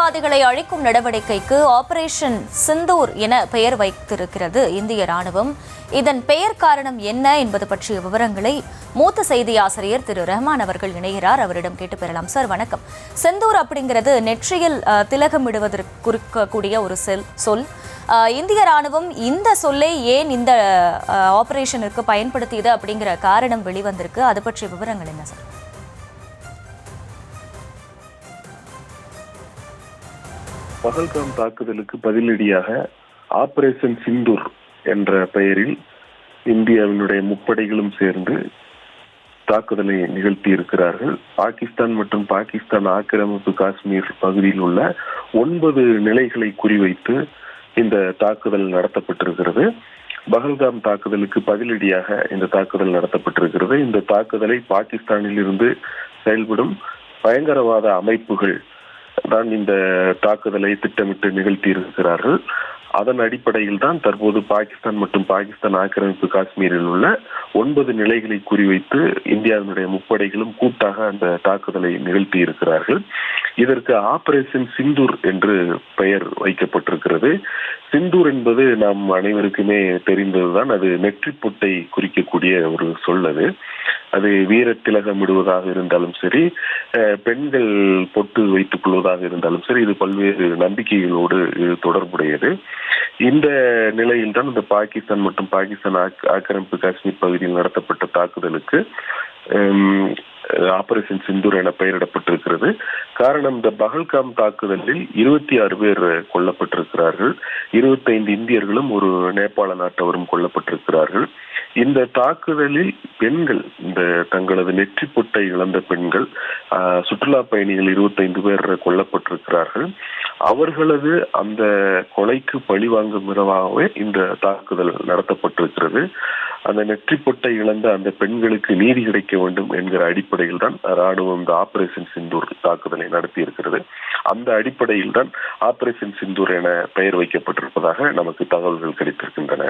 தீவிரவாதிகளை அழிக்கும் நடவடிக்கைக்கு ஆபரேஷன் சிந்தூர் என பெயர் வைத்திருக்கிறது இந்திய ராணுவம். இதன் பெயர் காரணம் என்ன என்பது பற்றிய விவரங்களை மூத்த செய்தி ஆசிரியர் திரு ரஹ்மான் அவர்கள் இணைகிறார். அவரிடம் கேட்டு பெறலாம். சார் வணக்கம். சிந்தூர் அப்படிங்கிறது நெற்றியில் திலகமிடுவதற்கு குறிக்கக்கூடிய ஒரு சொல். இந்திய ராணுவம் இந்த சொல்லை ஏன் இந்த ஆபரேஷனுக்கு பயன்படுத்தியது அப்படிங்கிற காரணம் வெளிவந்திருக்கு. அது பற்றிய விவரங்கள் என்ன சார்? பகல்காம் தாக்குதலுக்கு பதிலடியாக ஆபரேஷன் சிந்தூர் என்ற பெயரில் இந்தியாவினுடைய முப்படைகளும் சேர்ந்து தாக்குதலை நிகழ்த்தி இருக்கிறார்கள். பாகிஸ்தான் மற்றும் பாகிஸ்தான் ஆக்கிரமிப்பு காஷ்மீர் பகுதியில் உள்ள 9 நிலைகளை குறிவைத்து இந்த தாக்குதல் நடத்தப்பட்டிருக்கிறது. பகல்காம் தாக்குதலுக்கு பதிலடியாக இந்த தாக்குதல் நடத்தப்பட்டிருக்கிறது. இந்த தாக்குதலை பாகிஸ்தானில் இருந்து செயல்படும் பயங்கரவாத அமைப்புகள் தான் இந்த தாக்குதலை திட்டமிட்டு நிகழ்த்தி இருக்கிறார்கள். அதன் அடிப்படையில் தான் தற்போது பாகிஸ்தான் மற்றும் பாகிஸ்தான் ஆக்கிரமிப்பு காஷ்மீரில் உள்ள 9 நிலைகளை குறிவைத்து இந்தியாவினுடைய முப்படைகளும் கூட்டாக அந்த தாக்குதலை நிகழ்த்தி இருக்கிறார்கள். இதற்கு ஆபரேஷன் சிந்தூர் என்று பெயர் வைக்கப்பட்டிருக்கிறது. சிந்தூர் என்பது நாம் அனைவருக்குமே தெரிந்ததுதான். அது நெற்றி பொட்டை குறிக்கக்கூடிய ஒரு சொல். அது வீர திலகம் இடுவதாக இருந்தாலும் சரி, பெண்கள் பொட்டு வைத்துக் கொள்வதாக இருந்தாலும் சரி, இது பல்வேறு நம்பிக்கைகளோடு தொடர்புடையது. இந்த நிலையில் தான் இந்த பாகிஸ்தான் மற்றும் பாகிஸ்தான் ஆக்கிரமிப்பு காஷ்மீர் பகுதியில் நடத்தப்பட்ட தாக்குதலுக்கு ஆபரேஷன் சிந்தூர் என பெயரிடப்பட்டிருக்கிறது. காரணம், இந்த பகல்காம் தாக்குதலில் 26 பேர் கொல்லப்பட்டிருக்கிறார்கள். 25 இந்தியர்களும் ஒரு நேபாள நாட்டவரும் கொல்லப்பட்டிருக்கிறார்கள். இந்த தாக்குதலில் பெண்கள், இந்த தங்களது நெற்றி பொட்டை இழந்த பெண்கள், சுற்றுலா பயணிகள் 25 பேர் கொல்லப்பட்டிருக்கிறார்கள். அவர்களது அந்த கொலைக்கு பழிவாங்கும் விதமாகவே இந்த தாக்குதல் நடத்தப்பட்டிருக்கிறது. அந்த நெற்றி பொட்டை இழந்த அந்த பெண்களுக்கு நீதி கிடைக்க வேண்டும் என்கிற அடிப்படையில் தான் ராணுவம் இந்த ஆபரேஷன் சிந்தூர் தாக்குதலை நடத்தி இருக்கிறது. அந்த அடிப்படையில் தான் ஆபரேஷன் சிந்தூர் என பெயர் வைக்கப்பட்டிருப்பதாக நமக்கு தகவல்கள் கிடைத்திருக்கின்றன.